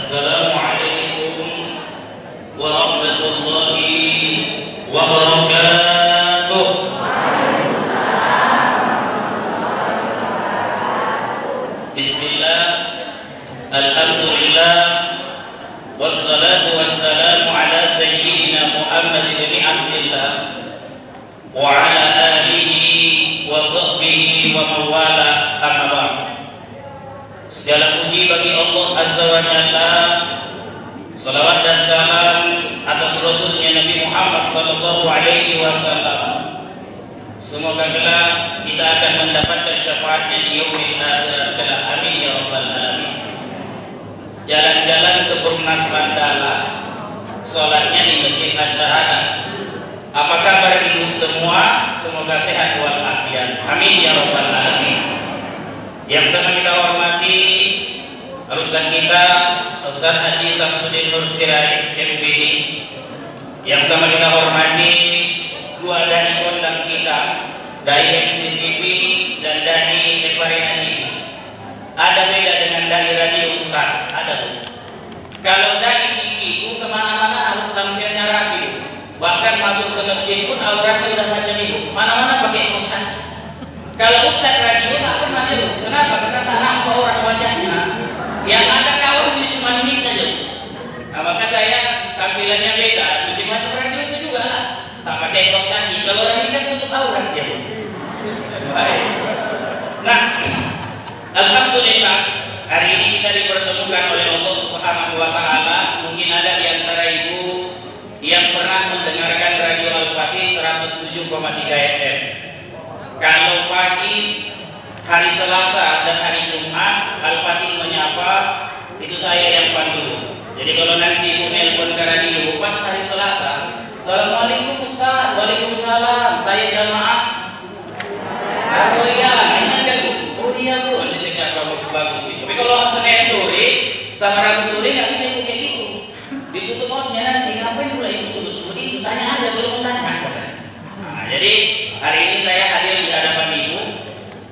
Assalamualaikum warahmatullahi wabarakatuh. Bismillah, alhamdulillah, wassalatu wassalamu ala sayyidina Muhammad bin Abdillah wa ala alihi wa sahbihi wa mawala, amma ba'd. Segala puji bagi Allah Azza wa Jalla, salawat dan salam atas Rasulnya Nabi Muhammad sallallahu alaihi wasallam. Semoga kelak kita akan mendapatkan syafaatnya di yaumil akhir kelak. Amin ya rabbal alamin. Jalan-jalan ke Purnas Mandala, sholatnya di Masjid Asy-Syahadah. Apa kabar ibu semua? Semoga sehat walafiat. Amin ya rabbal alamin. Yang sama kita hormati Ustaz kita, Ustaz Haji Samsudin Nur Sirait MPD. Yang sama kita hormati dua dai kondang kita, dai MCTV dan dai Ekvarina TV. Ada beda dengan dai radio Ustaz? Ada tuh. Kalau dai TV itu kemana-mana harus tampilnya rapi, bahkan masuk ke masjid pun auratnya udah macam itu, mana-mana pakai Ustaz. Kalau Ustaz radio tak pernah dulu. Kenapa? Karena tak nampak orang wajahnya. Yang ada kawan ini cuma mic aja. Nah, maka saya tampilannya beda. Bikin macam radio itu juga lah. Tak pakai kaos kaki. Kalau orang ini kan tutup aurat dia. Baik. Nah, alhamdulillah hari ini kita dipertemukan oleh Allah Subhanahu wa taala. Mungkin ada di antara ibu yang pernah mendengarkan radio Al-Fatih 107,3 FM. Kalau pagi hari Selasa dan hari Jumat Al-Fatih menyapa, itu saya yang pandu. Jadi kalau nanti ibu nelpon ke radio pas hari Selasa, Assalamualaikum Ustaz, Waalaikumsalam, saya jamaah. Oh iya, ingatkan bu. Oh iya bu, nanti saya bagus-bagus gitu. Tapi kalau Senin sore sama Rabu sore nggak bisa ibu kayak gitu. Ditutup hostnya nanti, ngapain pula ibu suruh-suruh itu? Tanya aja, belum tanya. Nah, jadi hari ini saya hadir di hadapan ibu.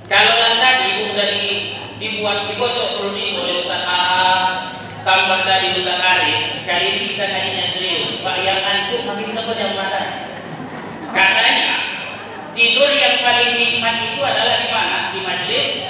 Kalau tadi ibu sudah dibuat dikocok perut ibu oleh Ustaz AA, tambah tadi Ustaz Arif. Kali ini kita ngajinya serius. Pak yang antuk makin terpejam mata. Katanya tidur yang paling nikmat itu adalah di mana? Di majelis.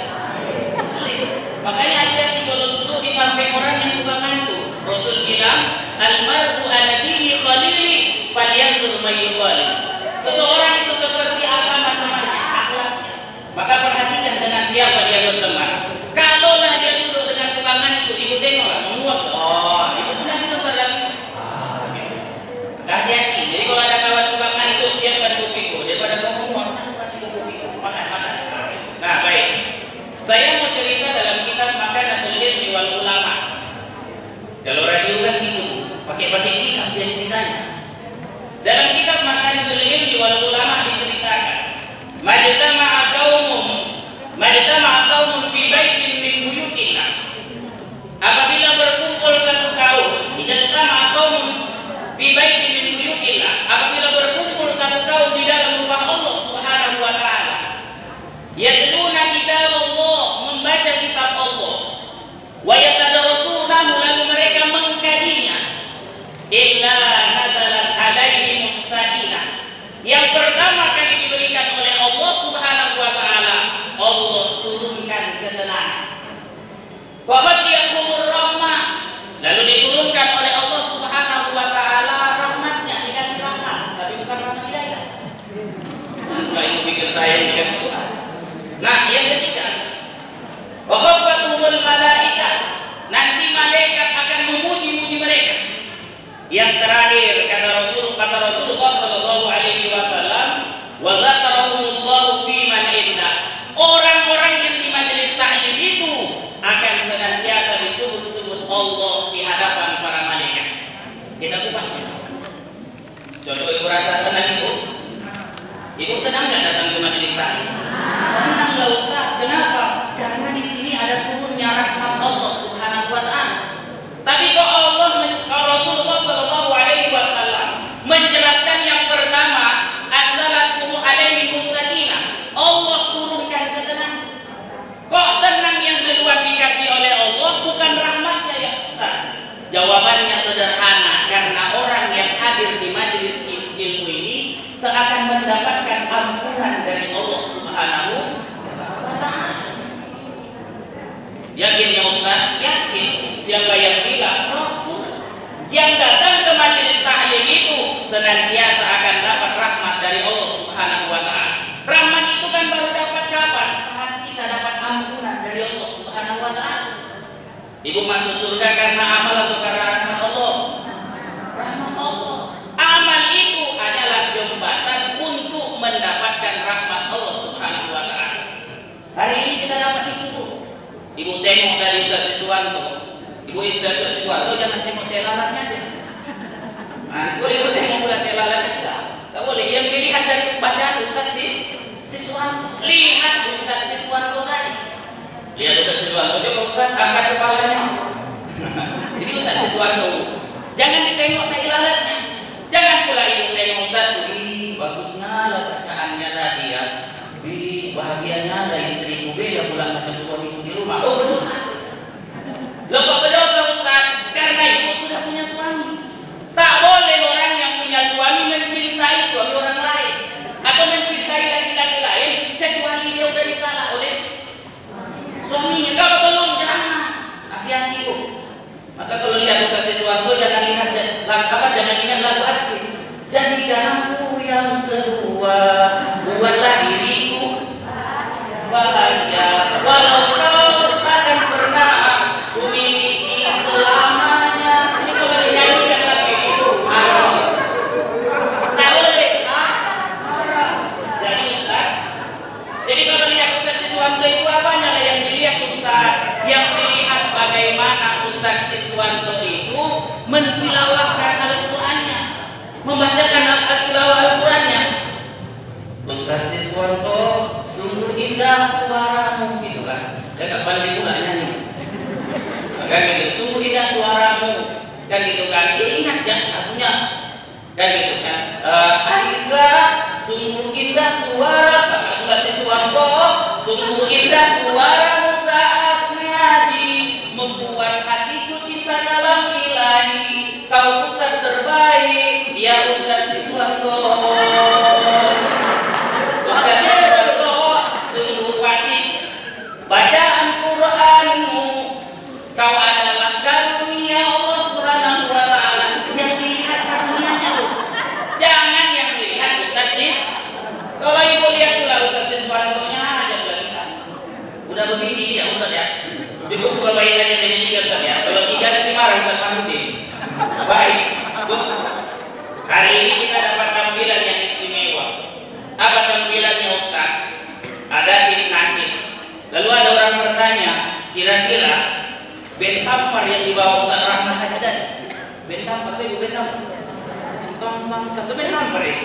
Makanya hati-hati kalau duduk di samping orang yang tukang ngantuk. Rasul bilang, almar'u ala dini khalili falyanzur may yukhalil. Seseorang itu seperti agama temannya, akhlaknya. Maka perhatikan dengan siapa dia berteman. Kalaulah dia duduk dengan tukang ngantuk, ibu tengok menguap. Oh, ibu sudah bentar lagi. Gitu. Hati-hati. Jadi kalau ada kawan tukang ngantuk, siapkan kopiku. Daripada kamu menguap, kasih kopiku. Makan. Nah, baik. Saya mau cerita dalam kitab Makanatul Ilmi wal Ulama. Kalau radio kan gitu, pakai kitab dia ceritanya. Dalam kitab Makanatul Ilmi wal Ulama diceritakan, majtama'a qaumun fi baitin min buyutillah. Apabila berkumpul satu kaum, majtama'a qaumun fi baitin min buyutillah. Apabila berkumpul satu kaum di dalam rumah Allah Subhanahu wa taala, yatluna kitab Allah, membaca kitab Allah, wa yatadarrasunahu, lalu mereka mengkajinya, illa nazalat alaihimus sakinah. Yang pertama kali diberikan oleh Allah Subhanahu wa taala, Allah turunkan ketenangan. Wa ghashiyahumur rahmah, lalu diturunkan oleh Allah Subhanahu wa taala rahmatnya, dikasih rahmat, tapi bukan rahmat hidayah. Nah, itu pikir saya dikasih Tuhan. Nah, yang ketiga, wa khaffatuhumul malaikah, nanti malaikat akan memuji-muji mereka. Yang terakhir kata Rasulullah sallallahu alaihi wasallam, wa zakarahumullahu fi man indah. Orang-orang yang di majelis ta'lim itu akan senantiasa disebut-sebut Allah di hadapan para malaikat. Kita kupas. Contoh ibu rasa tenang ibu. Ibu tenang enggak datang ke majelis ta'lim? Tenanglah Ustaz. Kenapa? Karena di sini ada turunnya rahmat Allah Subhanahu wa taala. Tapi kok Rasulullah sallallahu alaihi wasallam menjelaskan yang pertama, anzalatum alaihimus sakinah. Allah turunkan ketenangan. Kok tenang yang duluan dikasih oleh Allah bukan rahmatnya ya Ustaz? Jawabannya sederhana, karena orang yang hadir di majelis ilmu ini seakan mendapatkan ampunan dari Allah Subhanahu wa Ta'ala. Yakin ya Ustaz? Yakin. Siapa yang bilang? Rasul. Yang datang ke majelis ta'lim itu senantiasa akan dapat rahmat dari Allah Subhanahu wa Ta'ala. Rahmat itu kan baru dapat kapan? Saat kita dapat ampunan dari Allah Subhanahu wa Ta'ala. Ibu masuk surga karena amal atau karena rahmat Allah? Rahmat Allah. Amal itu adalah jembatan untuk mendapatkan rahmat Allah Subhanahu wa Ta'ala. Hari ini kita dapat itu, Bu. Ibu tengok dari Ustaz Siswanto. Ibu Ustaz Siswanto jangan tengok telalannya aja. Kalau ibu tengok pula telalannya enggak. Tak boleh. Yang dilihat dari bacaan Ustaz Siswanto. Lihat Ustaz Siswanto tadi. Lihat Ustaz Siswanto. Coba Ustaz angkat kepalanya. Ini Ustaz Siswanto. Jangan ditengok telalannya. Jangan pula ibu tengok Ustaz. Bagusnya lah bacaannya tadi ya. Bahagianya ada istriku, beda pula macam suamiku di rumah. Oh, berdosa. Loh kok berdosa Ustaz? Karena ibu sudah punya suami. Tak boleh orang yang punya suami mencintai suami orang lain atau mencintai laki-laki lain kecuali dia sudah ditalak oleh suaminya. Kalau belum, jangan. Hati-hati Bu. Maka kalau lihat Ustaz Siswanto jangan lihat jangan ingat lagu asli. Jadikan aku yang kedua, buatlah diriku bahagia, walau kau takkan pernah kumiliki selamanya. Ini kalau dinyanyikan lagu ini haram. Tak boleh. Haram. Jadi Ustaz, jadi kalau lihat Ustaz Siswanto itu apanya lah yang dilihat Ustaz? Yang dilihat bagaimana Ustaz Siswanto itu mentilawahkan Al-Qur'annya, membacakan Al-Qur'annya. Ustaz Siswanto, sungguh indah suaramu, gitu kan? Dia tak pandai pula nyanyi. Kan gitu, sungguh indah suaramu, kan gitu kan? Dia ingat ya lagunya, kan gitu kan? Aisyah, sungguh indah suara, Ustaz Siswanto, sungguh indah suaramu saat mengaji, membuat hatiku cinta dalam ilahi. Kau Ustaz terbaik, ya Ustaz Siswanto. Bacaan Qur'anmu, kau adalah karunia Allah Subhanahu wa Ta'ala. Yang dilihat karunianya loh. Jangan yang dilihat Ustaz Sis. Kalau ibu lihat pula Ustaz Siswanto-nya aja pula lihat. Udah begini dia Ustaz ya. Cukup 2 bait aja saya nyanyikan Ustaz ya. Kalau 3 nanti marah Ustaz Mahmudin. Baik Bu, hari ini kita dapat tampilan yang istimewa. Apa tampilannya Ustaz? Ada tim nasib. Lalu ada orang bertanya, kira-kira band tampar yang dibawa Ustaz Rahmat ada? Band tampar itu band tampar. Kata band tampar ya?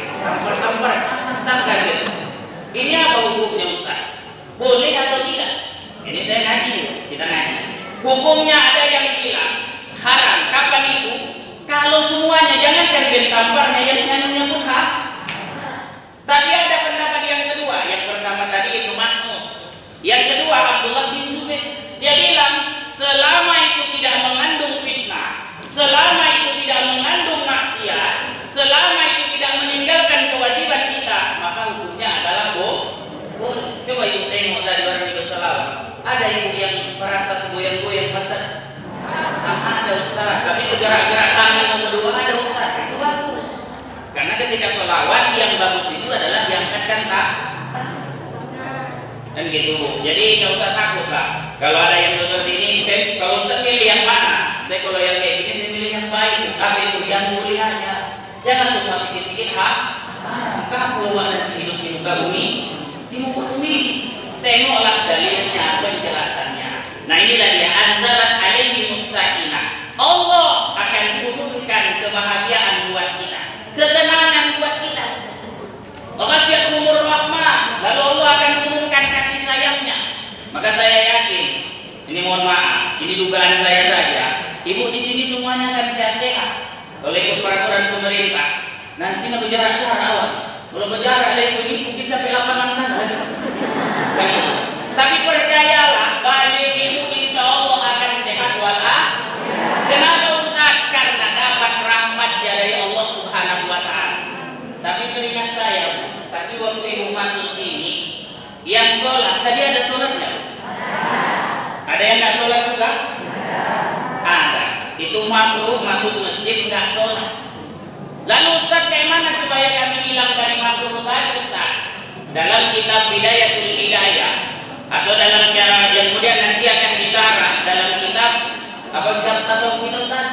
Tampar gitu. Ini apa hukumnya Ustaz? Boleh atau tidak? Ini saya ngaji, kita ngaji. Hukumnya ada yang bilang haram. Kapan itu? Kalau semuanya, jangankan band tamparnya, yang nyanyinya pun hak. Tapi ada pendapat yang kedua. Yang pertama tadi Ibnu Mas'ud. Yang kedua Abdullah bin Zubair. Dia bilang selama itu tidak mengandung fitnah, selama itu tidak mengandung maksiat, selama itu tidak meninggalkan kewajiban kita, maka hukumnya adalah boleh. Coba ibu tengok dari orang di Salawat. Ada ibu yang merasa goyang-goyang pantat? Ada Ustaz. Tapi gerak-gerak tangan mau berdoa ada Ustaz. Itu bagus. Karena ketika sholawat yang bagus itu adalah diangkatkan dan gitu. Jadi nggak usah takut lah. Kalau ada yang seperti ini, kalau Ustaz pilih yang mana? Saya kalau yang kayak gini saya pilih yang baik. Apa itu yang mulia aja. Jangan semua sikit-sikit hak. Kalau nanti hidup bumi, di muka bumi. Tengoklah dalilnya, penjelasannya. Nah inilah dia anzalat alaihi musakinah. Allah akan turunkan kebahagiaan buat kita, ketenangan buat kita. Ghasiyat umur rahmah, lalu Allah akan turunkan kasih sayangnya. Maka saya yakin, ini mohon maaf, ini dugaan saya saja. Ibu di sini semuanya akan sehat-sehat. Kalau ikut peraturan pemerintah, nanti mau jarak-jarak awal. Kalau berjarak ada ibu ini mungkin sampai lapangan sana. Kan itu. Tapi percayalah, balik ibu insya Allah akan sehat walafiat. Kenapa Ustaz? tadi ada sholatnya? Ada yang nggak sholat juga? Ada. Itu makruh masuk masjid nggak sholat. Lalu Ustaz, kayak mana supaya kami hilang dari makruh tadi Ustaz? Dalam kitab Bidayatul Hidayah atau dalam yang kemudian nanti akan disyarah dalam kitab apa, kitab tasawuf itu Ustaz?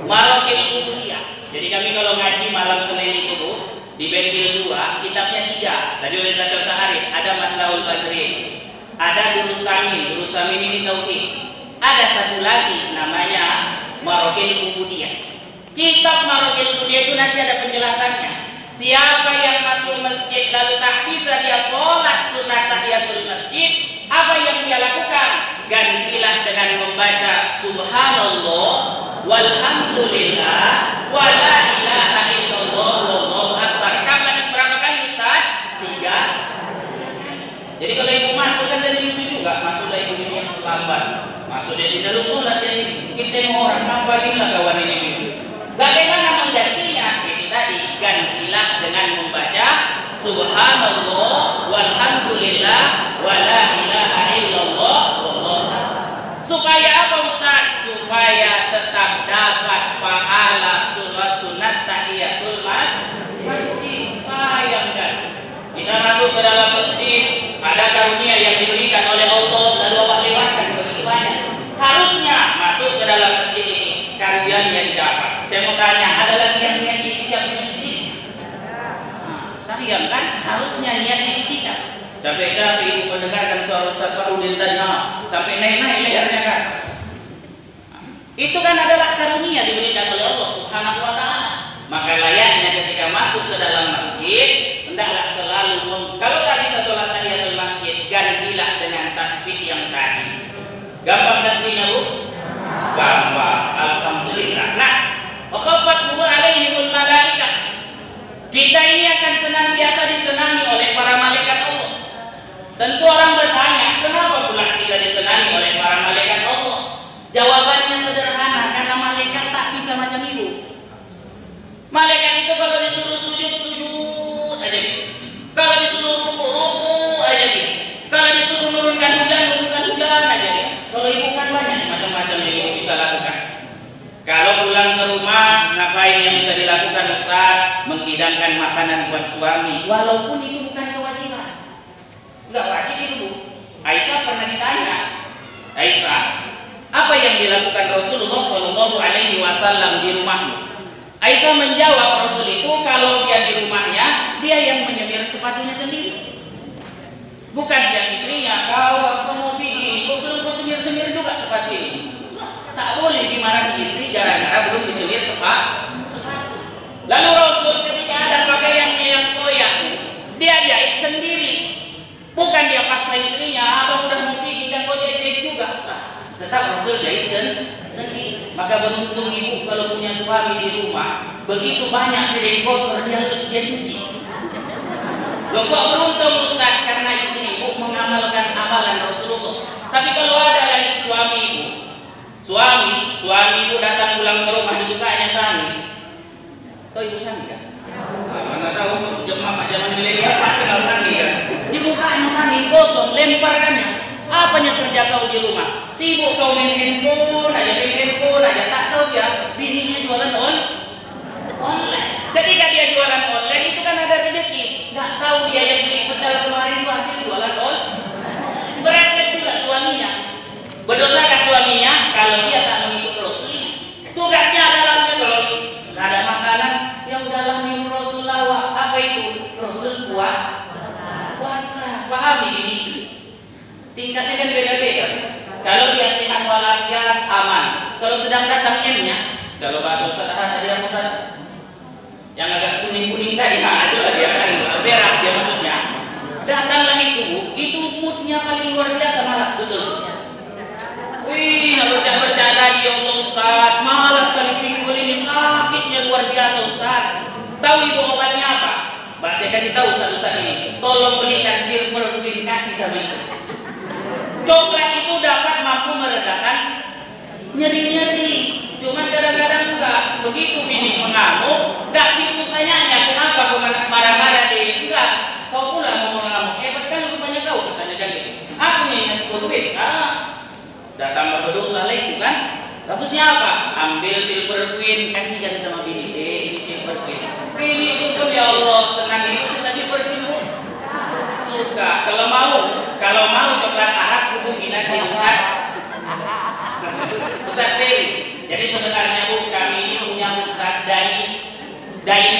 Marokil Ubudiyah. Jadi kami kalau ngaji malam Senin itu Bu, di Bentil 2, kitabnya 3. Tadi oleh Syekh Sa'arif, ada Matlahul Badrin, ada Durus Samin ini tauhid. Ada satu lagi namanya Marokil Ubudiyah. Kitab Marokil Ubudiyah itu nanti ada penjelasannya. Siapa yang masuk masjid lalu tak bisa dia sholat sunat tahiyatul masjid, apa yang dia lakukan? Gantilah dengan membaca Subhanallah walhamdulillah wa la ilaha illallah wallahu akbar. Kapan berapa kali Ustaz? 3. Jadi kalau ibu masuk kan dari ibu juga, masuklah ibu ini yang terlambat. Masuk dari sini lalu sholat, jadi kita mau orang apa lah kawan ini. Bagaimana menggantinya? Itu tadi, gantilah dengan membaca Subhanallah walhamdulillah wa la ilaha illallah wallahu akbar. Supaya apa Ustaz? Supaya tetap dapat pahala sholat sunat tahiyatul masjid. Bayangkan, kita masuk ke dalam masjid, ada karunia yang diberikan oleh Allah lalu Allah lewatkan begitu banyak. Harusnya masuk ke dalam masjid ini karunia didapat. Saya mau tanya, ada lagi yang niat itikaf di masjid ini? Sayang kan? Harusnya niat itikaf. Capek-capek ibu mendengarkan suara Ustaz Farudin tadi, sampai naik-naik lehernya kan? Itu kan adalah karunia diberikan oleh Allah Subhanahu wa Ta'ala. Maka layaknya ketika masuk ke dalam masjid, hendaklah selalu kalau tak bisa sholat tahiyatul masjid, gantilah dengan tasbih yang tadi. Gampang tasbihnya Bu? Gampang. Alhamdulillah. Nah, waqafat alaihimul malaikah. Kita ini akan senantiasa disenangi oleh para malaikat Allah. Tentu orang bertanya, kenapa pula kita disenangi oleh para malaikat Allah? Jawabannya sederhana, karena malaikat tak bisa macam ibu. Malaikat itu kalau disuruh sujud aja gitu. Kalau disuruh ruku aja gitu. Kalau disuruh nurunkan hujan aja gitu. Kalau ibu kan banyak macam-macam yang ibu bisa lakukan. Kalau pulang ke rumah, ngapain yang bisa dilakukan Ustaz? Menghidangkan makanan buat suami, walaupun itu bukan kewajiban. Enggak wajib itu Bu. Aisyah pernah ditanya, Aisyah, apa yang dilakukan Rasulullah Shallallahu Alaihi Wasallam di rumahmu? Aisyah menjawab, Rasul itu kalau dia di rumahnya, dia yang menyemir sepatunya sendiri. Bukan dia istrinya, kau mau pergi, kau belum semir juga sepatu ini. Tak boleh dimarahi istri gara-gara belum disemir sepatu. Lalu Rasul ketika ada pakaiannya yang koyak, dia jahit sendiri. Bukan dia paksa istrinya, abang udah mau pergi dan kau jahit juga. Tetap Rasul jahit sendiri. Maka beruntung ibu kalau punya suami di rumah, begitu banyak piring kotor dia cuci. Loh kok beruntung Ustaz? Karena istri ibu mengamalkan amalan Rasulullah. Tapi kalau ada lagi suami ibu, suami ibu datang pulang ke rumah dibukanya Sani. Tahu ibu Sani kan? Mana tahu zaman milenial tak kenal Sani kan? Dibukanya Sani kosong, lempar kan ya? Apanya kerja kau di rumah? Sibuk kau main handphone aja, tak tahu ya bininya jualan online. Ketika dia jualan online itu kan ada rezeki. Nggak tahu dia yang beli pecel kemarin itu hasil jualan online. Berat juga suaminya. Berdosakah suaminya kalau dia tak mengikut Rasul? Tugasnya adalah kalau nggak ada makanan, ya udahlah minum Rasul lawak. Apa itu? Rasul puasa. Pahami ini? Tingkatnya kan beda-beda. Kalau dia sehat walafiat aman. Kalau sedang datang M-nya, kalau bahasa Ustaz tadi apa Ustaz? Yang agak kuning-kuning tadi, itu lah dia kan berak dia maksudnya. Datanglah itu moodnya paling luar biasa malas betul. Wih, bercanda lagi ya Allah Ustaz, malas kali pinggul ini sakitnya luar biasa Ustaz. Tahu ibu obatnya apa? Saya kasih tahu Ustaz ini. Tolong belikan silver kasih sama istri. Coklat itu dapat mampu meredakan nyeri-nyeri. Cuma kadang-kadang enggak. Begitu bini mengamuk, enggak gitu tanyanya, kenapa kau marah-marah deh? Enggak. Kau pula mau mengamuk. Hebat kan rupanya kau, katanya butuh duit. Udah tambah berdosa lagi kan? Bagusnya apa? Ambil silver queen, kasihkan sama bini. Ini silver queen. Bini itu pun ya Allah senang itu suka silver queen bu. Suka. Kalau mau coklat Arab hubungi nanti Ustaz. Ustaz Ferry. Jadi sebenarnya bu, kami ini punya Ustaz Dai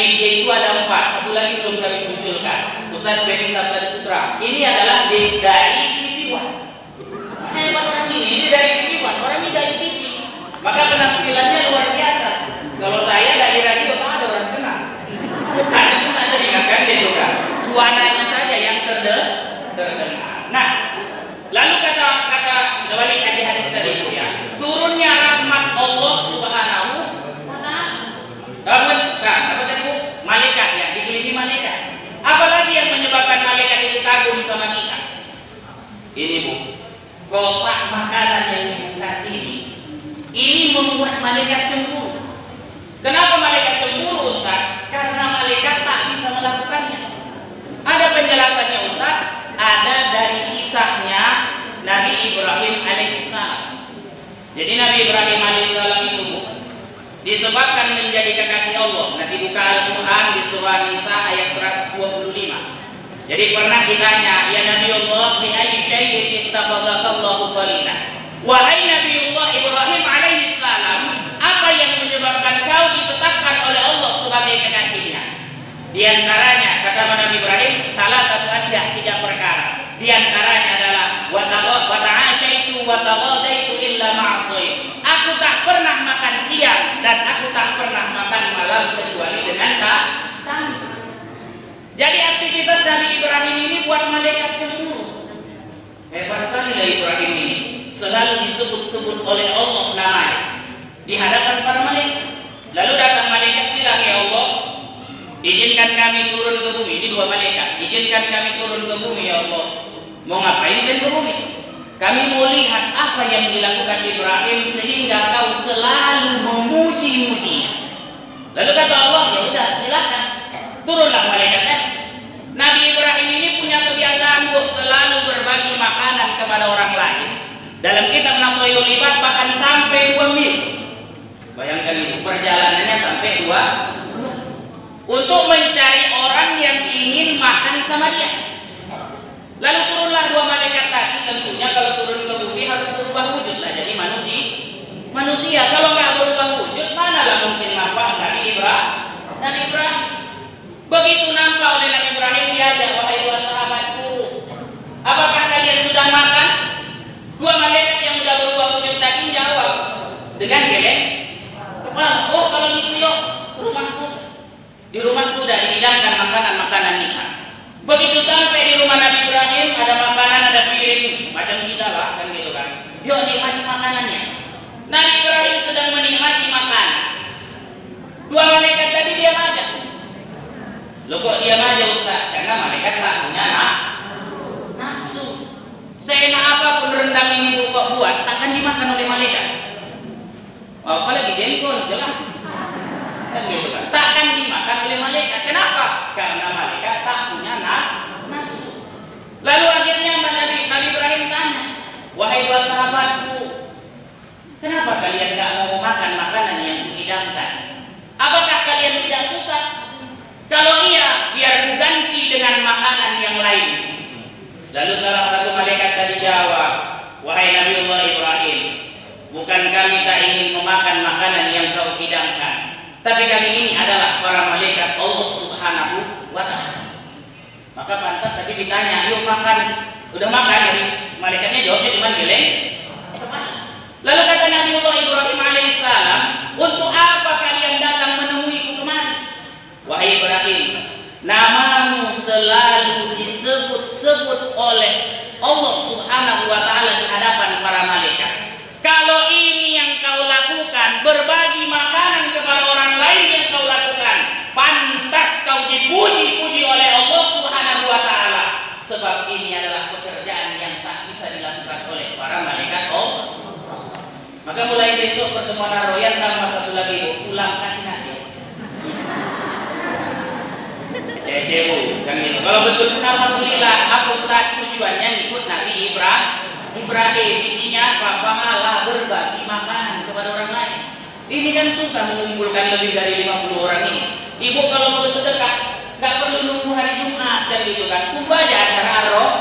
media itu ada 4. Satu lagi belum kami munculkan. Ustaz Ferry Sabda Putra. Ini adalah Dai TV One. Hebat orang ini dari TV One. Orang ini dari TV. Maka penampilannya luar biasa. Kalau saya dari radio tak ada orang kenal. Bukan itu tak teringatkan gitu kan. Suaranya saja yang terdengar. Nah, lalu kata kembali hadis tadi itu ya. Turunnya rahmat Allah Subhanahu wa taala. Apa tadi bu? Malaikat ya, dikelilingi malaikat. Apalagi yang menyebabkan malaikat itu kagum sama kita? Ini bu, kotak makanan yang dikasih ini membuat malaikat cemburu. Kenapa malaikat cemburu Ustaz? Karena malaikat tak bisa melakukannya. Ada penjelasannya Ustaz. Ada dari kisahnya Nabi Ibrahim alaihissalam. Jadi Nabi Ibrahim alaihissalam itu disebabkan menjadi kekasih Allah. Nanti buka Al-Quran di surah Nisa ayat 125. Jadi pernah ditanya, ya Nabi Allah, li ayyi syai'in ittakhadhakallahu khalila. Wahai Nabiullah Ibrahim alaihissalam, apa yang menyebabkan kau ditetapkan oleh Allah sebagai kekasihnya? Di antaranya kata Nabi Ibrahim, salah satu asyiah 3 perkara. Di antaranya adalah wa ta'ashaitu wa taghadaitu illa ma'adhain. Aku tak pernah makan siang dan aku tak pernah makan malam kecuali dengan tamu. Jadi aktivitas Nabi Ibrahim ini buat malaikat cemburu. Hebat kali lah Ibrahim ini. Selalu disebut-sebut oleh Allah namanya di hadapan para malaikat. Lalu datang malaikat bilang, ya Allah, izinkan kami turun ke bumi. Ini 2 malaikat. Izinkan kami turun ke bumi ya Allah. Mau ngapain dan ke bumi? Kami mau lihat apa yang dilakukan Ibrahim sehingga kau selalu memuji-mujinya. Lalu kata Allah, ya udah silakan. Turunlah malaikat tadi. Nabi Ibrahim ini punya kebiasaan untuk selalu berbagi makanan kepada orang lain. Dalam kitab Nashayul Ibad bahkan sampai 2 mil. Bayangkan itu perjalanannya sampai 2 untuk mencari orang yang ingin makan sama dia. Lalu turunlah 2 malaikat tadi. Tentunya kalau turun ke bumi harus berubah wujud lah. Jadi manusia. Kalau nggak berubah wujud, manalah mungkin nampak Nabi Ibrahim. Begitu nampak oleh Nabi Ibrahim, diajak, wahai 2 sahabatku, apakah kalian sudah makan? 2 malaikat yang sudah berubah wujud tadi jawab dengan geleng kepala. Oh kalau gitu yuk ke rumahku. Di rumahku sudah dihidangkan makanan nikmat. Begitu sampai di rumah Nabi Ibrahim, ada makanan, ada piring, macam kita lah kan gitu kan. Yuk nikmati makanannya. Nabi Ibrahim sedang menikmati makanan. 2 malaikat tadi diam aja. Loh kok diam aja Ustaz? Karena malaikat tak punya nafsu. Seenak apapun rendang ini buat, takkan dimakan oleh malaikat. Apalagi jengkol, jelas. Kan gitu kan? Takkan dimakan oleh malaikat. Kenapa? Karena malaikat tak punya nafsu. Lalu akhirnya Nabi Ibrahim tanya, wahai 2 sahabatku, kenapa kalian tak mau makan makanan yang dihidangkan? Apakah kalian tidak suka? Kalau iya, biar kuganti dengan makanan yang lain. Lalu salah satu malaikat tadi jawab, wahai Nabiullah Ibrahim, bukan kami tak ingin memakan makanan yang kau hidangkan, tapi kami ini adalah para malaikat Allah Subhanahu wa ta'ala. Maka pantas tadi ditanya, yuk makan. Udah makan? Malaikatnya jawabnya cuma geleng. Lalu kata Nabiullah Ibrahim alaihissalam, untuk apa kalian datang menemuiku kemari? Wahai Ibrahim, namamu selalu disebut-sebut oleh Allah Subhanahu wa ta'ala di hadapan para malaikat. Kalau ini yang kau lakukan, berbagi makanan kepada orang lain yang kau lakukan, pantas kau dipuji-puji oleh Allah Subhanahu wa ta'ala. Sebab ini adalah pekerjaan yang tak bisa dilakukan oleh para malaikat Allah. Maka mulai besok pertemuan Royan tambah 1 lagi, pulang kasih nasi. Kan gitu. Kalau betul alhamdulillah, aku Ustaz tujuannya ikut Nabi Ibrahim. Ibrahim isinya apa? Pahala berbagi makanan kepada orang lain. Ini kan susah mengumpulkan lebih dari 50 orang ini. Ibu kalau mau bersedekah nggak perlu nunggu hari Jumat dan gitu kan. Tunggu aja acara Ar-Roh.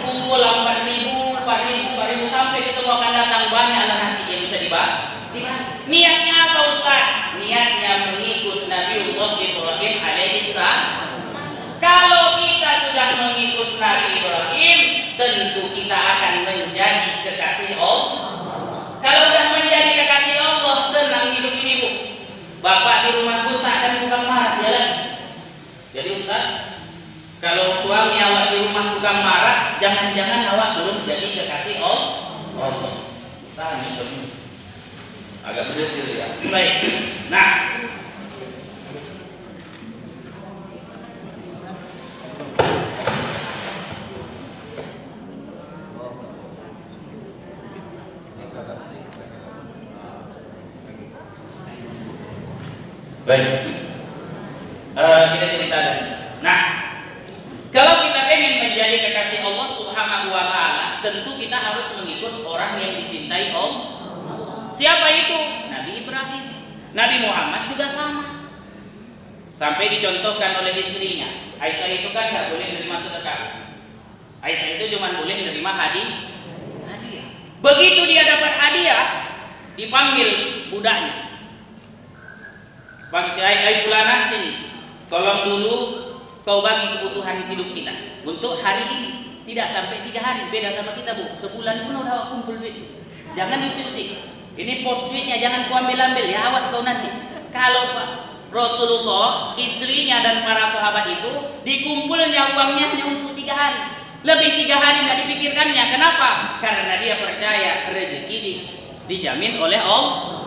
Kumpul 4.000 sampai ketemu akan datang banyak nasi yang bisa dibagi. Niatnya apa Ustaz? Niatnya mengikut Nabiullah Ibrahim alaihissalam. Kalau kita sudah mengikut Nabi Ibrahim, tentu kita akan menjadi kekasih Allah. Kalau sudah menjadi kekasih Allah, tenang hidup ini Bu. Bapak di rumah pun tak akan tukang marah ya lagi. Jadi Ustaz, kalau suami awak di rumah tukang marah, jangan-jangan awak belum jadi kekasih Allah. Tahan itu. Agak berdesil ya. Baik. Nah, baik, kita cerita lagi. Nah, kalau kita pengen menjadi kekasih Allah Subhanahu wa Ta'ala, tentu kita harus mengikut orang yang dicintai Allah. Siapa itu? Nabi Ibrahim. Nabi Muhammad juga sama. Sampai dicontohkan oleh istrinya. Aisyah itu kan nggak boleh menerima sedekah. Aisyah itu cuma boleh menerima hadiah. Begitu dia dapat hadiah, dipanggil budaknya. Bang Syai Fulana sini, tolong dulu kau bagi kebutuhan hidup kita untuk hari ini. Tidak sampai 3 hari, beda sama kita Bu. Sebulan pun udah kumpul duit. Jangan diusik-usik. Ini pos duitnya jangan kau ambil-ambil ya, awas kau nanti. Kalau Pak Rasulullah, istrinya dan para sahabat itu dikumpulnya uangnya hanya untuk 3 hari. Lebih 3 hari tidak dipikirkannya. Kenapa? Karena dia percaya rezeki dijamin oleh Allah.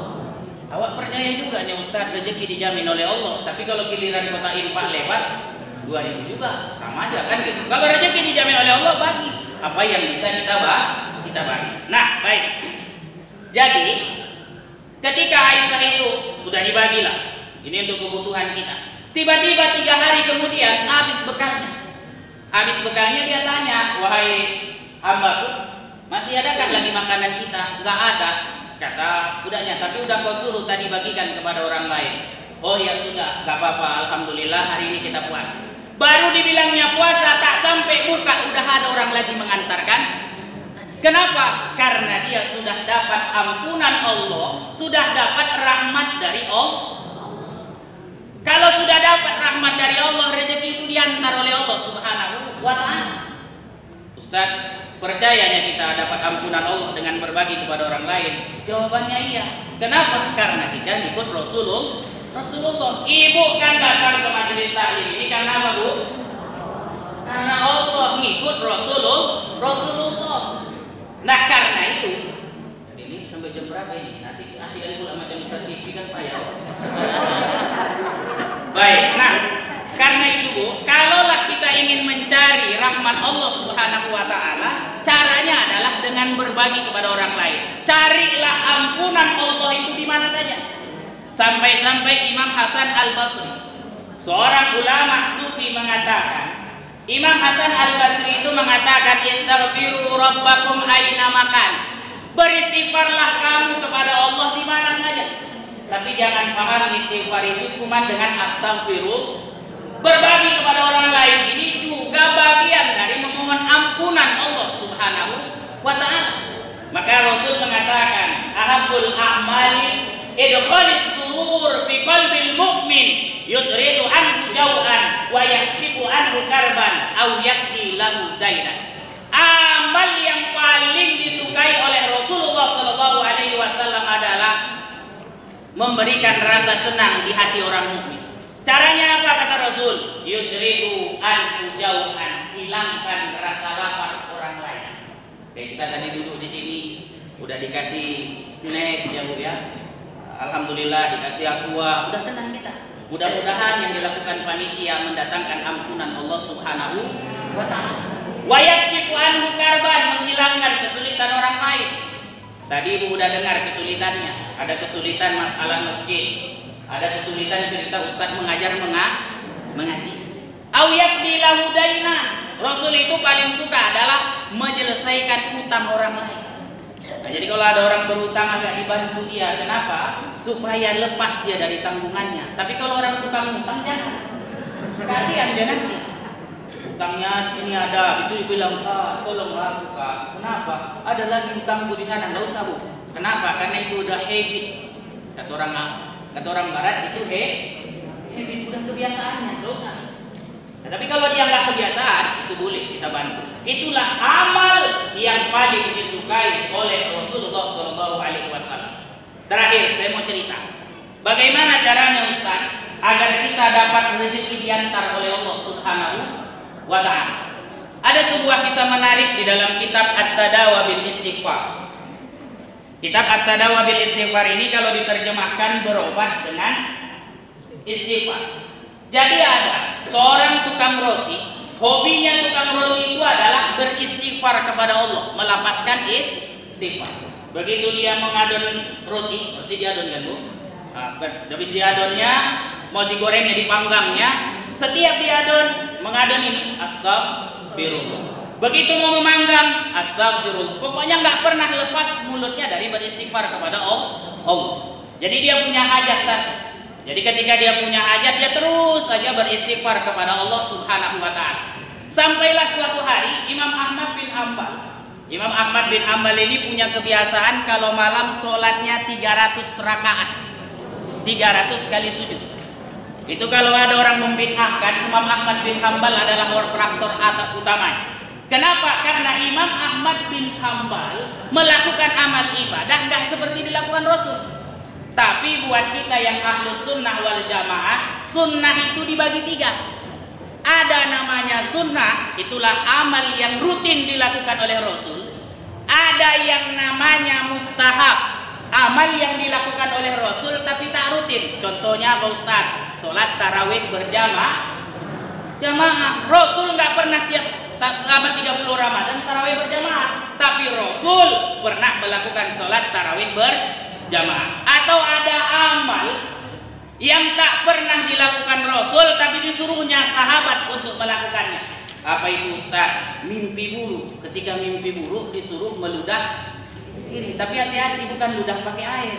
Awak percaya juga nih Ustaz, rezeki dijamin oleh Allah. Tapi kalau giliran kota infak lewat 2.000 juga sama aja kan gitu. Kalau rezeki dijamin oleh Allah, bagi apa yang bisa kita bagi. Nah, baik. Jadi ketika Aisyah itu sudah dibagilah, ini untuk kebutuhan kita. Tiba-tiba 3 hari kemudian habis bekalnya. Habis bekalnya dia tanya, wahai hambaku, masih ada kan lagi makanan kita? Enggak ada, kata budaknya. Tapi udah kau suruh tadi bagikan kepada orang lain. Oh ya sudah, enggak apa-apa. Alhamdulillah hari ini kita puasa. Baru dibilangnya puasa, tak sampai buka udah ada orang lagi mengantarkan. Kenapa? Karena dia sudah dapat ampunan Allah, sudah dapat rahmat dari Allah. Kalau sudah dapat rahmat dari Allah, rezeki itu diantar oleh Allah Subhanahu wa Ta'ala. Ustaz, percayanya kita dapat ampunan Allah dengan berbagi kepada orang lain? Jawabannya iya. Kenapa? Karena kita ikut Rasulullah. Ibu kan datang ke majelis taklim ini karena apa Bu? Karena Allah ngikut Rasulullah. Nah karena itu, ini sampai jam berapa ini? Nanti asik pula macam Ustaz TV kan payah. Baik, nah karena itu Bu, kalaulah kita ingin mencari rahmat Allah Subhanahu wa Ta'ala, caranya adalah dengan berbagi kepada orang lain. Carilah ampunan Allah itu di mana saja. Sampai-sampai Imam Hasan Al-Basri, seorang ulama sufi, mengatakan, Imam Hasan Al-Basri itu mengatakan, istaghfiru rabbakum aina makan. Beristighfarlah kamu kepada Allah di mana saja. Tapi jangan paham istighfar itu cuma dengan astaghfirullah. Berbagi kepada orang lain ini juga bagian dari memohon ampunan Allah Subhanahu wa Ta'ala. Maka Rasul mengatakan, ahabbul a'mali idkhalis surur fi qalbil mu'min yudridu anhu jau'an wa yakshifu anhu karban aw yakdi lahu dainan. Amal yang paling disukai oleh Rasulullah sallallahu alaihi wasallam adalah memberikan rasa senang di hati orang mukmin. Caranya apa kata Rasul? Yudridu anhu jau'an, hilangkan rasa lapar orang lain. Kayak kita tadi duduk di sini udah dikasih snack ya Bu ya. Alhamdulillah dikasih aqua, udah tenang kita. Mudah-mudahan yang dilakukan panitia mendatangkan ampunan Allah Subhanahu wa Ta'ala. Wa yakshifu anhu karban, menghilangkan kesulitan orang lain. Tadi Ibu udah dengar kesulitannya. Ada kesulitan masalah masjid, ada kesulitan cerita Ustadz mengajar mengaji. Au yakdi lahu dainan. Rasul itu paling suka adalah menyelesaikan utang orang lain. Nah, jadi kalau ada orang berutang agak dibantu dia, kenapa? Supaya lepas dia dari tanggungannya. Tapi kalau orang utang jangan. Kasihan dia nanti. Utangnya di sini ada, habis itu dibilang, tolonglah buka. Kenapa? Ada lagi utangku di sana, nggak usah bu. Kenapa? Karena itu udah habit. Kata orang Barat itu habit, udah kebiasaannya, nggak usah. Nah, tapi kalau dia nggak kebiasaan, itu boleh kita bantu. Itulah amal yang paling disukai oleh Rasulullah SAW. Terakhir, saya mau cerita. Bagaimana caranya Ustaz agar kita dapat rezeki diantar oleh Allah Subhanahu wa Ta'ala? Ada sebuah kisah menarik di dalam kitab At-Tadawa bil Istighfar. Kitab At-Tadawa bil Istighfar ini kalau diterjemahkan berobat dengan istighfar. Jadi ada seorang tukang roti, hobinya tukang roti itu adalah beristighfar kepada Allah, melapaskan istighfar. Begitu dia mengadon roti, berarti diadon kan bu? Habis diadonnya, mau digorengnya, dipanggangnya, setiap diadon, mengadon ini astagfirullah. Begitu mau memanggang, astagfirullah. Pokoknya nggak pernah lepas mulutnya dari beristighfar kepada Allah. Jadi dia punya hajat satu. Jadi ketika dia punya hajat, dia terus saja beristighfar kepada Allah Subhanahu wa Ta'ala. Sampailah suatu hari Imam Ahmad bin Hanbal. Imam Ahmad bin Hanbal ini punya kebiasaan kalau malam sholatnya 300 rakaat. 300 kali sujud. Itu kalau ada orang membid'ahkan, Imam Ahmad bin Hanbal adalah kontraktor atap utamanya. Kenapa? Karena Imam Ahmad bin Hanbal melakukan amal ibadah nggak seperti dilakukan Rasul. Tapi buat kita yang ahlus sunnah wal jamaah, sunnah itu dibagi 3. Ada namanya sunnah, itulah amal yang rutin dilakukan oleh Rasul. Ada yang namanya mustahab, amal yang dilakukan oleh Rasul tapi tak rutin. Contohnya apa Ustaz? Sholat tarawih berjamaah. Rasul nggak pernah tiap selama 30 Ramadan tarawih berjamaah. Tapi Rasul pernah melakukan sholat tarawih berjamaah. Atau ada amal yang tak pernah dilakukan Rasul tapi disuruhnya sahabat untuk melakukannya. Apa itu Ustaz? Mimpi buruk. Ketika mimpi buruk disuruh meludah diri. Tapi hati-hati, bukan ludah pakai air.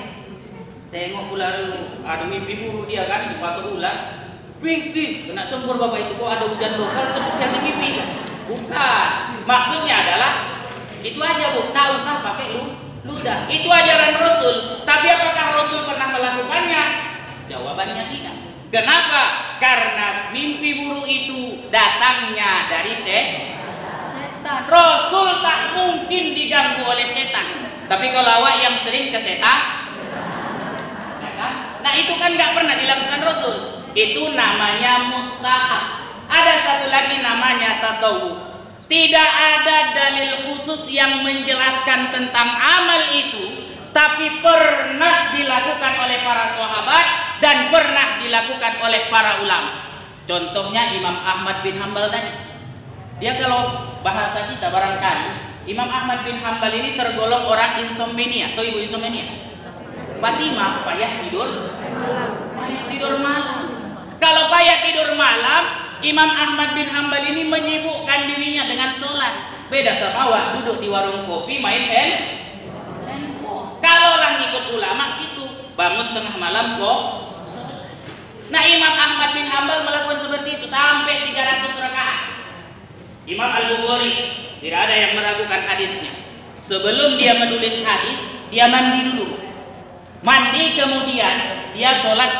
Tengok ular, ada mimpi buruk dia kan, dipatok ular. Wih, kena sembur bapak itu, kok ada hujan lokal sebesar mimpi. Bukan. Maksudnya adalah itu aja bu, tak usah pakai ludah. Itu ajaran Rasul. Tapi apakah Rasul pernah melakukannya? Jawabannya tidak. Kenapa? Karena mimpi buruk itu datangnya dari setan. Rasul tak mungkin diganggu oleh setan. Tapi kalau awak yang sering ke setan, nah itu kan nggak pernah dilakukan Rasul. Itu namanya mustahab. Ada satu lagi namanya tatawwu. Tidak ada dalil khusus yang menjelaskan tentang amal itu, tapi pernah dilakukan oleh para sahabat dan pernah dilakukan oleh para ulama. Contohnya Imam Ahmad bin Hanbal tadi. Dia kalau bahasa kita barangkali, Imam Ahmad bin Hanbal ini tergolong orang insomnia. Atau ibu insomnia? Fatimah, payah tidur malam. Kalau payah tidur malam, Imam Ahmad bin Hanbal ini menyibukkan dirinya dengan sholat. Beda sama awak duduk di warung kopi main handphone. Kalau orang ikut ulama itu bangun tengah malam Nah Imam Ahmad bin Hanbal melakukan seperti itu sampai 300 rakaat. Imam Al-Bukhari tidak ada yang meragukan hadisnya. Sebelum dia menulis hadis, dia mandi dulu. Mandi kemudian dia sholat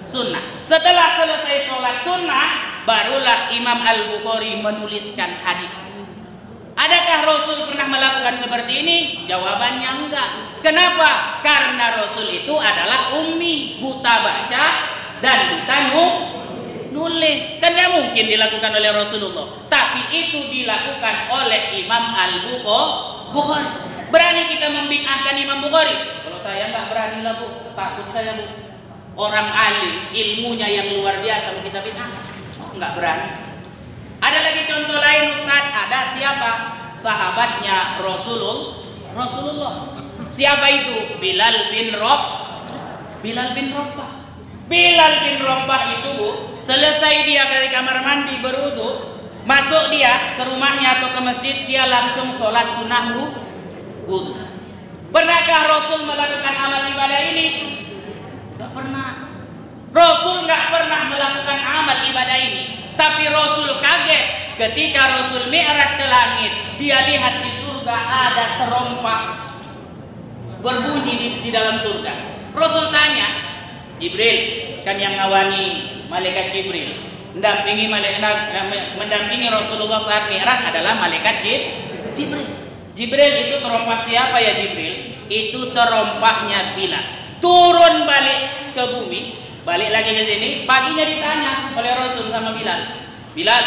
sunnah. Setelah selesai sholat sunnah, barulah Imam Al-Bukhari menuliskan hadis. Adakah Rasul pernah melakukan seperti ini? Jawabannya enggak. Kenapa? Karena Rasul itu adalah ummi, buta baca dan buta nulis. Kan tidak mungkin dilakukan oleh Rasulullah. Tapi itu dilakukan oleh Imam Al-Bukhari. Berani kita membid'ahkan Imam Bukhari? Kalau saya enggak berani lah bu, takut saya bu. Orang alim, ilmunya yang luar biasa, mau kita bid'ah? Enggak berani. Ada lagi contoh lain Ustaz. Ada siapa? Sahabatnya Rasulullah. Siapa itu? Bilal bin Rabah. Bilal bin Rabah itu bu, selesai dia dari kamar mandi berwudu, Masuk dia ke rumahnya atau ke masjid, dia langsung sholat sunnah wudhu. Pernahkah Rasul melakukan amal ibadah ini? Tidak pernah. Rasul nggak pernah melakukan amal ibadah ini. Tapi Rasul kaget ketika Rasul mi'raj ke langit. Dia lihat di surga ada terompah berbunyi di dalam surga. Rasul tanya, Jibril, kan yang ngawani malaikat Jibril, mendampingi Rasulullah saat mi'raj adalah malaikat Jibril. Jibril itu terompah siapa ya Jibril? Itu terompahnya Bilal. Turun balik ke bumi, balik lagi ke sini. Paginya ditanya oleh Rasul sama Bilal, Bilal,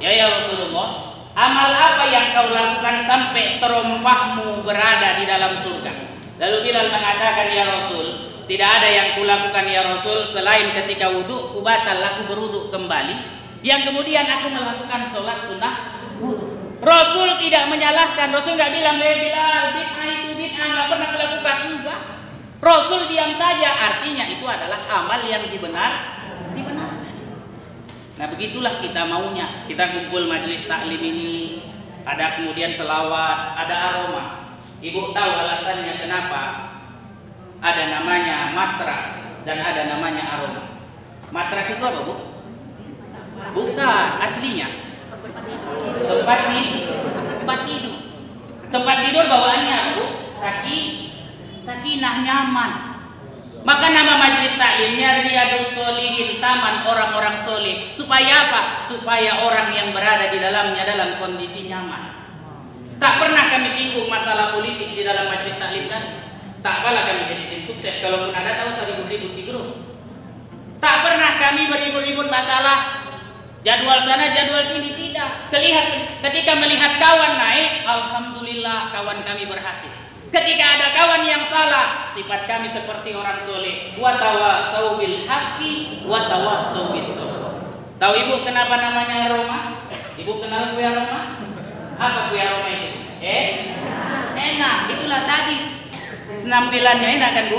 ya Rasulullah, amal apa yang kau lakukan sampai terompahmu berada di dalam surga? Lalu Bilal mengatakan, ya Rasul, tidak ada yang kulakukan ya Rasul selain ketika wudhu, kubatal aku berwudhu kembali, yang kemudian aku melakukan sholat sunnah wudhu. Rasul tidak menyalahkan, Rasul nggak bilang, Bilal, bid'ah itu bid'ah, nggak pernah melakukan, enggak. Rasul diam saja, artinya itu adalah amal yang dibenarkan. Nah begitulah kita maunya, kita kumpul majelis taklim ini, ada kemudian selawat, ada aroma. Ibu tahu alasannya kenapa? Ada namanya matras dan ada namanya aroma. Matras itu apa, Bu? Bukan, aslinya tempat tidur. Tempat tidur bawaannya Bu, sakinah, nyaman. Maka nama majelis taklimnya Riyadus Sholihin, taman orang-orang soleh. Supaya apa? Supaya orang yang berada di dalamnya dalam kondisi nyaman. Tak pernah kami singgung masalah politik di dalam majelis taklim kan? Tak apalah kami jadi tim sukses, kalaupun ada tahu usah ribut-ribut di grup. Tak pernah kami beribut-ribut masalah jadwal sana, jadwal sini, tidak. Ketika melihat kawan naik, alhamdulillah kawan kami berhasil. Ketika ada kawan yang salah, sifat kami seperti orang soleh. Wa tawasau bil haqqi wa tawasau bis sabr. Tahu Ibu kenapa namanya aroma? Ibu kenal kue aroma? Apa kue aroma itu? Enak, itulah tadi. Penampilannya enak kan Bu?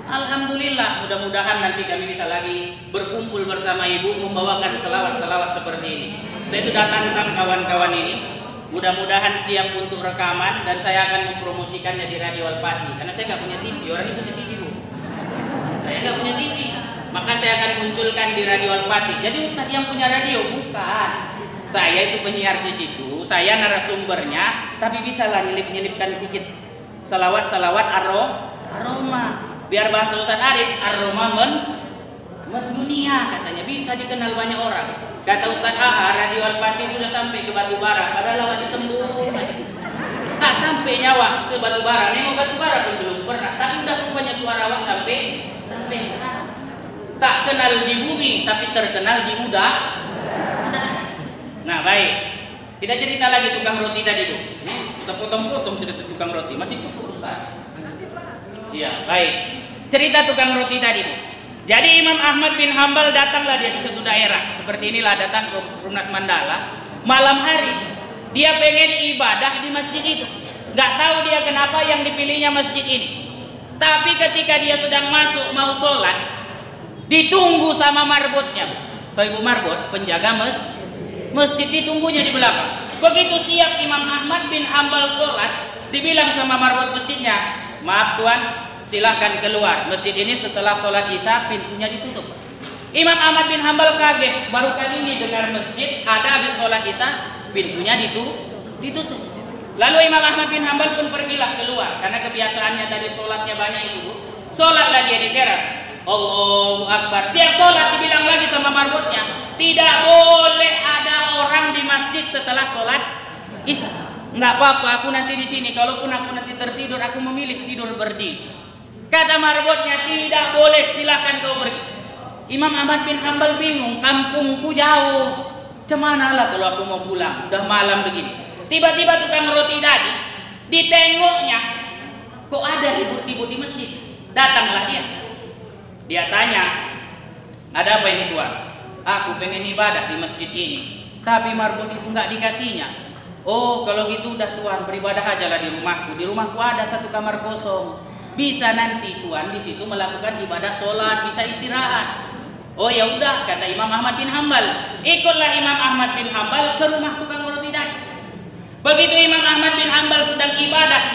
Alhamdulillah, mudah-mudahan nanti kami bisa lagi berkumpul bersama Ibu membawakan selawat-selawat seperti ini. Saya sudah tantang kawan-kawan ini, mudah-mudahan siap untuk rekaman dan saya akan mempromosikannya di Radio Al-Fatih. Karena saya nggak punya TV, orang ini punya TV Bu. Saya nggak punya TV, maka saya akan munculkan di Radio Al-Fatih. Jadi Ustadz yang punya radio? Bukan. Saya itu penyiar di situ, saya narasumbernya, tapi bisa lah nyelip-nyelipkan sedikit salawat-salawat aroma. Biar bahasa Ustaz Arif, aroma mendunia katanya, bisa dikenal banyak orang. Kata Ustaz Aha, Radio Al-Fatih sudah sampai ke Batubara, padahal lewat di tembus. Tak sampai nyawa ke Batubara, nengok Batubara pun belum pernah, tapi udah rupanya suara awak sampai ke sana. Tak kenal di bumi, tapi terkenal di udara. Nah baik, kita cerita lagi tukang roti tadi Bu. Kita potong-potong cerita tukang roti, masih cukup Ustaz. Iya, baik. Cerita tukang roti tadi. Jadi Imam Ahmad bin Hambal datanglah dia ke suatu daerah. Seperti inilah datang ke Rumnas Mandala. Malam hari dia pengen ibadah di masjid itu. Nggak tahu dia kenapa yang dipilihnya masjid ini. Tapi ketika dia sedang masuk mau sholat, ditunggu sama marbotnya. Tahu Ibu marbot, penjaga masjid ditunggunya di belakang. Begitu siap Imam Ahmad bin Hambal sholat, dibilang sama marbot masjidnya, maaf Tuan, silahkan keluar. Masjid ini setelah sholat isya pintunya ditutup. Imam Ahmad bin Hambal kaget, baru kali ini dengar masjid ada habis sholat isya pintunya ditutup. Lalu Imam Ahmad bin Hambal pun pergilah keluar, karena kebiasaannya tadi sholatnya banyak itu Bu. Sholatlah dia di teras. Allahu Akbar. Siap sholat dibilang lagi sama marbotnya, tidak boleh ada orang di masjid setelah sholat isya. Nggak apa-apa, aku nanti di sini. Kalaupun aku nanti tertidur, aku memilih tidur berdiri. Kata marbotnya, tidak boleh, silahkan kau pergi. Imam Ahmad bin Hambal bingung, kampungku jauh, cemana lah kalau aku mau pulang, udah malam begini. Tiba-tiba tukang roti tadi ditengoknya, kok ada ribut-ribut di masjid. Datanglah dia tanya, ada apa ini Tuan? Aku pengen ibadah di masjid ini, tapi marbot itu nggak dikasihnya. Oh kalau gitu udah Tuan, beribadah aja lah di rumahku. Di rumahku ada satu kamar kosong. Bisa nanti Tuan di situ melakukan ibadah sholat, bisa istirahat. Oh ya udah, kata Imam Ahmad bin Hambal, ikutlah Imam Ahmad bin Hambal ke rumah tukang roti tadi. Begitu Imam Ahmad bin Hambal sedang ibadah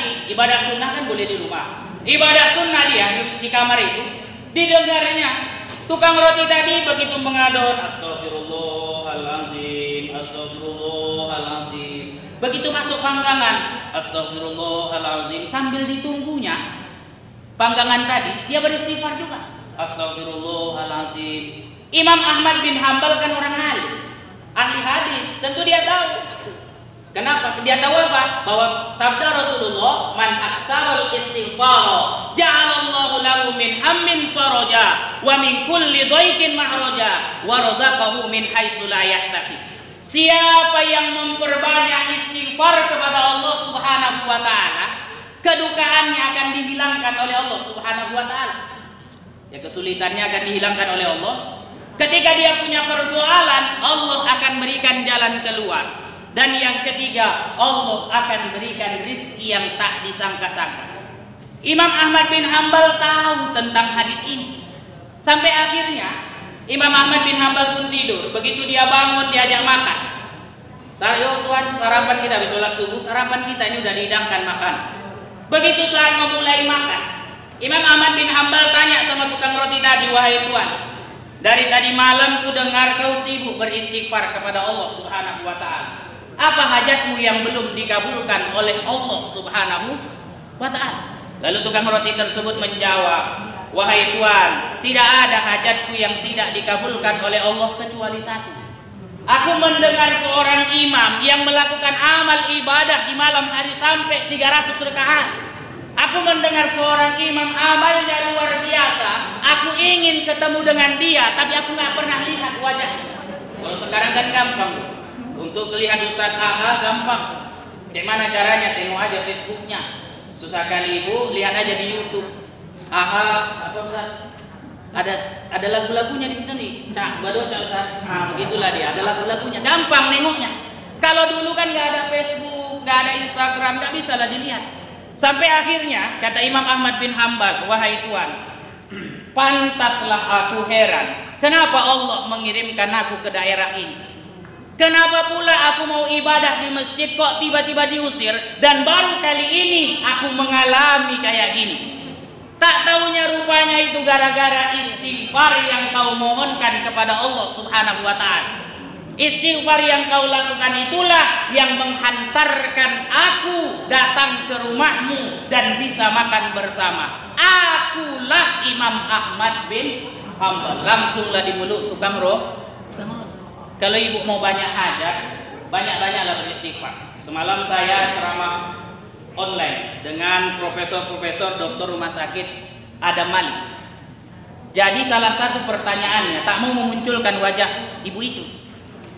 sunnah kan boleh di rumah. Ibadah sunnah dia di kamar itu, didengarnya tukang roti tadi begitu mengadon, astagfirullahalazim, astagfirullahalazim. Begitu masuk panggangan, astagfirullahalazim, sambil ditunggunya panggangan tadi, dia beristighfar juga. Astagfirullahalazim. Imam Ahmad bin Hambal kan orang ahli hadis, tentu dia tahu. Kenapa? Dia tahu apa? Bahwa sabda Rasulullah, man aksarul istighfar, ja'alallahu lahu min hammin faraja, wa min kulli dhaiqin mahraja, wa razaqahu min haitsu la yahtasib. Siapa yang memperbanyak istighfar kepada Allah Subhanahu wa taala, kedukaannya akan dihilangkan oleh Allah Subhanahu wa taala. Ya, kesulitannya akan dihilangkan oleh Allah. Ketika dia punya persoalan, Allah akan berikan jalan keluar. Dan yang ketiga, Allah akan berikan rizki yang tak disangka-sangka. Imam Ahmad bin Hambal tahu tentang hadis ini. Sampai akhirnya Imam Ahmad bin Hambal pun tidur. Begitu dia bangun, diajak makan. Yo Tuhan, sarapan kita, habis sholat subuh, sarapan kita ini udah dihidangkan makan. Begitu saat memulai makan, Imam Ahmad bin Hambal tanya sama tukang roti tadi, wahai Tuhan, dari tadi malam ku dengar kau sibuk beristighfar kepada Allah Subhanahu wa taala. Apa hajatmu yang belum dikabulkan oleh Allah Subhanahu wa ta'ala? Lalu tukang roti tersebut menjawab, wahai Tuhan, tidak ada hajatku yang tidak dikabulkan oleh Allah kecuali satu. Aku mendengar seorang imam yang melakukan amal ibadah di malam hari sampai 300 rakaat. Aku mendengar seorang imam amalnya luar biasa. Aku ingin ketemu dengan dia, tapi aku nggak pernah lihat wajahnya. Kalau sekarang kan gampang. Untuk lihat Ustaz AHA gampang. Gimana caranya? Tengok aja Facebooknya. Susah kali ibu, lihat aja di YouTube. AHA apa Ustaz? Ada lagu-lagunya di situ nih. Cak badoca Ustaz. Begitulah dia. Ada lagu-lagunya. Gampang nengoknya. Kalau dulu kan nggak ada Facebook, nggak ada Instagram, nggak bisa lah dilihat. Sampai akhirnya kata Imam Ahmad bin Hambal, wahai Tuhan, pantaslah aku heran. Kenapa Allah mengirimkan aku ke daerah ini? Kenapa pula aku mau ibadah di masjid kok tiba-tiba diusir, dan baru kali ini aku mengalami kayak gini. Tak taunya rupanya itu gara-gara istighfar yang kau mohonkan kepada Allah Subhanahu wa ta'ala. Istighfar yang kau lakukan itulah yang menghantarkan aku datang ke rumahmu dan bisa makan bersama. Akulah Imam Ahmad bin Hambal. Langsunglah di mulut tukang roh. Kalau ibu mau banyak hajat, banyak-banyaklah beristighfar. Semalam saya ceramah online dengan profesor-profesor dokter rumah sakit Adam Malik. Jadi salah satu pertanyaannya, tak mau memunculkan wajah ibu itu.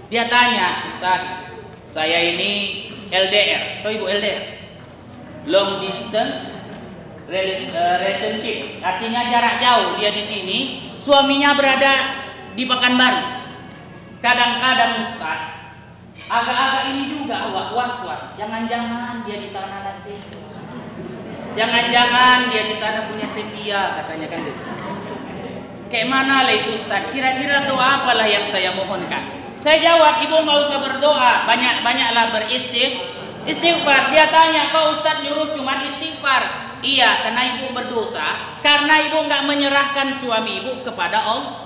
Dia tanya, Ustaz, saya ini LDR, atau ibu LDR? Long distance relationship, artinya jarak jauh. Dia di sini, suaminya berada di Pekanbaru. Kadang-kadang Ustaz, agak-agak ini juga was-was. Jangan-jangan dia di sana nanti. Jangan-jangan dia di sana punya sepia, katanya kan gitu. Kayak mana lah itu Ustaz? Kira-kira doa apalah yang saya mohonkan? Saya jawab, ibu nggak usah berdoa, banyak-banyaklah beristighfar. Dia tanya, kok Ustaz nyuruh cuma istighfar? Iya, karena ibu berdosa, karena ibu nggak menyerahkan suami ibu kepada Allah.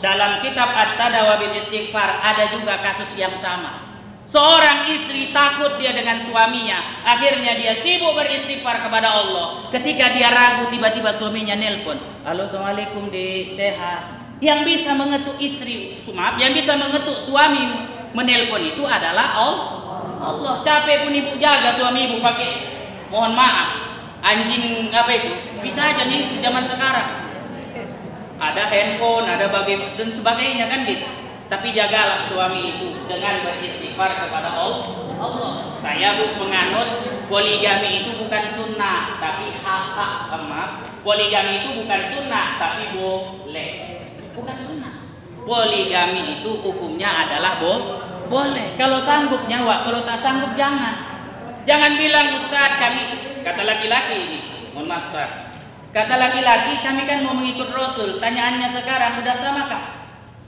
Dalam kitab At-Tadawa bil Istighfar ada juga kasus yang sama. Seorang istri takut dia dengan suaminya, akhirnya dia sibuk beristighfar kepada Allah. Ketika dia ragu, tiba-tiba suaminya nelpon, halo assalamualaikum dek, sehat. Yang bisa mengetuk istri, yang bisa mengetuk suami menelpon itu adalah Allah. Capek pun ibu jaga suami ibu pakai, mohon maaf, anjing apa itu, bisa aja nih zaman sekarang. Ada handphone, ada dan sebagainya kan gitu. Tapi jagalah suami itu dengan beristighfar kepada Allah. Saya menganut poligami itu bukan sunnah, tapi hak. Poligami itu bukan sunnah, tapi boleh. Bukan sunnah. Poligami itu hukumnya adalah boleh. Kalau sanggup nyawa, kalau tak sanggup jangan. Jangan bilang Ustaz kami, kata laki-laki ini, mohon maaf Ustaz, Kata laki-laki, kami kan mau mengikut Rasul. Tanyaannya sekarang, udah samakah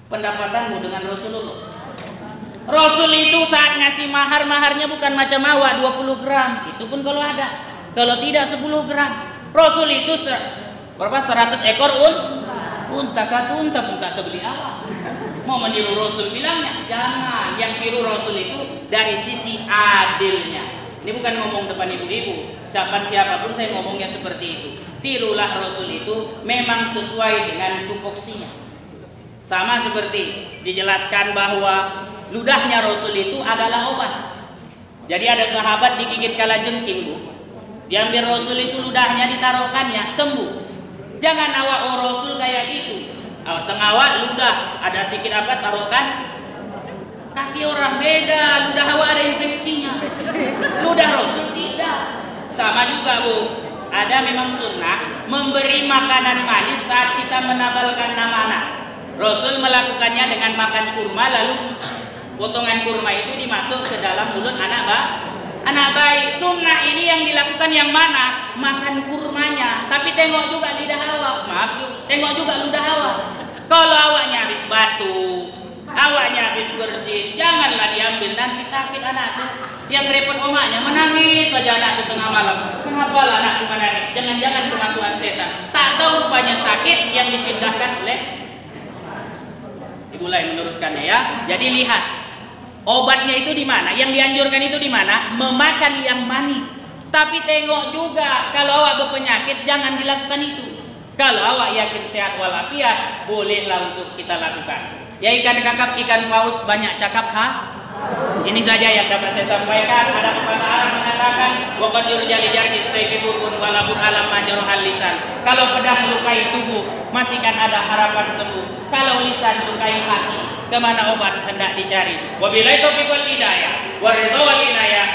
pendapatanmu dengan Rasulullah? Rasul itu saat ngasih mahar, maharnya bukan macam awak 20 gram. Itu pun kalau ada. Kalau tidak 10 gram. Rasul itu berapa? 100 ekor unta. Satu unta pun tak terbeli awak. Mau meniru Rasul bilangnya? Jangan. Yang tiru Rasul itu dari sisi adilnya. Ini bukan ngomong depan ibu-ibu. Siapapun saya ngomongnya seperti itu. Tirulah Rasul itu memang sesuai dengan tupoksinya. Sama seperti dijelaskan bahwa ludahnya Rasul itu adalah obat. Jadi ada sahabat digigit kalajengking, Bu. Diambil Rasul itu ludahnya, ditaruhkannya, sembuh. Jangan awak Rasul kayak gitu. Tengah ludah ada sedikit apa, taruhkan kaki orang, beda. Ludah awak ada infeksinya. Ludah Rasul tidak. Sama juga, Bu. Ada memang sunnah memberi makanan manis saat kita menabalkan nama anak. Rasul melakukannya dengan makan kurma, lalu potongan kurma itu dimasuk ke dalam mulut anak bayi. Sunnah ini yang dilakukan yang mana? Makan kurmanya. Tapi tengok juga lidah awak. Maaf, tengok juga ludah awak. Kalau awaknya habis batu, awaknya habis bersin, janganlah diambil, nanti sakit anak tuh. Yang repot omaknya menangis saja anak itu tengah malam. Kenapa lah anakku menangis? Jangan-jangan kemasukan setan. Tak tahu rupanya sakit yang dipindahkan oleh Ibu Lai meneruskannya ya. Jadi lihat, obatnya itu di mana? Yang dianjurkan itu di mana? Memakan yang manis. Tapi tengok juga, kalau awak berpenyakit jangan dilakukan itu. Kalau awak yakin sehat walafiat, bolehlah untuk kita lakukan. Ya ikan kakap, ikan paus banyak cakap Ini saja yang dapat saya sampaikan. Ada pepatah Arab mengatakan, waqad yurjali jarhis sayfi burun walabun alam majruhal lisan. Kalau pedang melukai tubuh, masih kan ada harapan sembuh. Kalau lisan melukai hati, kemana obat hendak dicari? Wabillahi taufiq wal hidayah, waridha wal inayah.